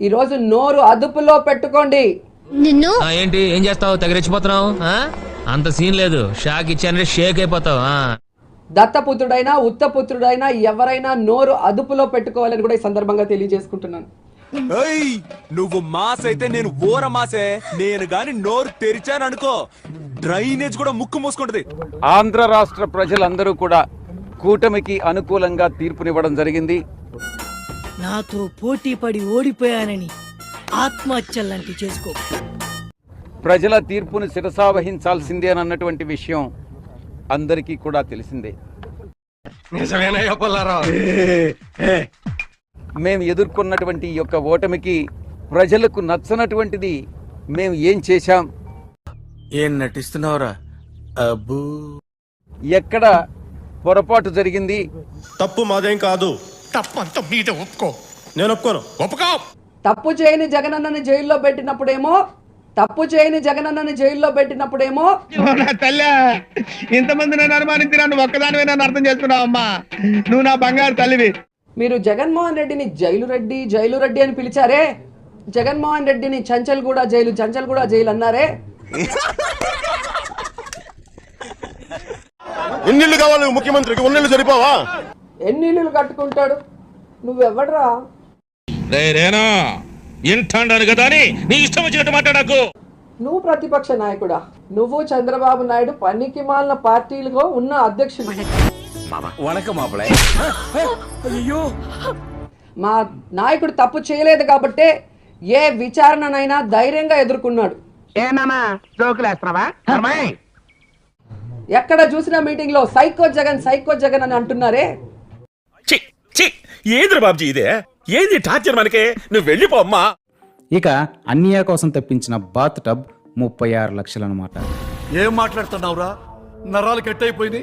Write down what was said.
ఈరోజు నోరు అదుపులో పెట్టుకోండి. నిన్ను ఏంటి ఏం చేస్తావు? తెగరెచ్చిపోతున్నావు? అంత సీన్ లేదు. షాక్ ఇచ్చానంటే షేక్ అయిపోతావు. దత్తపుత్రుడైనా ఉత్తపుత్రుడైనా ఎవరైనా నోరు అదుపులో పెట్టుకోవాలని కూడా ఈ సందర్భంగా తెలియజేసుకుంటున్నాను. నువ్వు మాస్ అయితే నేను ఓర మాసే. నేను గాని నోరు తెరిచాననుకో డ్రైనేజ్ కూడా ముక్కు మూసుకుంటది. ఆంధ్ర రాష్ట్ర ప్రజలందరూ కూడా కూటమికి అనుకూలంగా తీర్పునివ్వడం జరిగింది. నాతో పోటీ పడి ఓడిపోయానని ఆత్మహత్యలాంటి చేసుకో. ప్రజల తీర్పును శిరసావహించాల్సిందేనన్నటువంటి విషయం అందరికీ కూడా తెలిసిందే. మేము ఎదుర్కొన్నటువంటి ఈ యొక్క ఓటమికి ప్రజలకు నచ్చనటువంటిది మేము ఏం చేశాం, ఏం నటిస్తున్నావురా? అబ్బూ, ఎక్కడ పొరపాటు జరిగింది, తప్పు మాదేం కాదు. తప్పంతా మీద ఒప్పుకో. నేను ఒప్పుకోను. ఒప్పుకో. తప్పు చేయని జగనన్నని జైల్లో పెట్టినప్పుడేమో తల్లి ఇంతమంది నన్ను అనుమానించి నన్ను ఒక్కదానివే నన్ను అర్థం చేసుకున్నావు అమ్మా. నువ్వు నా బంగారు తల్లివి. మీరు జగన్మోహన్ రెడ్డిని జైలు రెడ్డి అని పిలిచారే. జగన్మోహన్ రెడ్డిని చంచల్గూడ జైలు అన్నారే. ఎన్నిళ్ళు కావాలి ముఖ్యమంత్రికి? ఉన్నిళ్ళు సరిపోవా? ఎన్ని ఇల్లులు కట్టుకుంటాడు? నువ్వెవడ్రా? నువ్వు ప్రతిపక్ష నాయకుడా? నువ్వు చంద్రబాబు నాయుడు పనికి మాలిన పార్టీలుగా ఉన్న అధ్యక్షుడు. మా నాయకుడు తప్పు చేయలేదు కాబట్టే ఏ విచారణనైనా ధైర్యంగా ఎదుర్కొన్నాడు. ఎక్కడ చూసినా మీటింగ్ లో సైకో జగన్ అని అంటున్నారే. ఏంద్ర బాబ్జీ ఇదే? ఏంది టార్చర్ మనకే? నువ్వు వెళ్ళిపో అమ్మా. ఇక అన్నియా కోసం తెప్పించిన బాత్ టబ్ 36 లక్షలు అన్నమాట. ఏం మాట్లాడుతున్నావురా? నరాలు కట్ అయిపోయింది.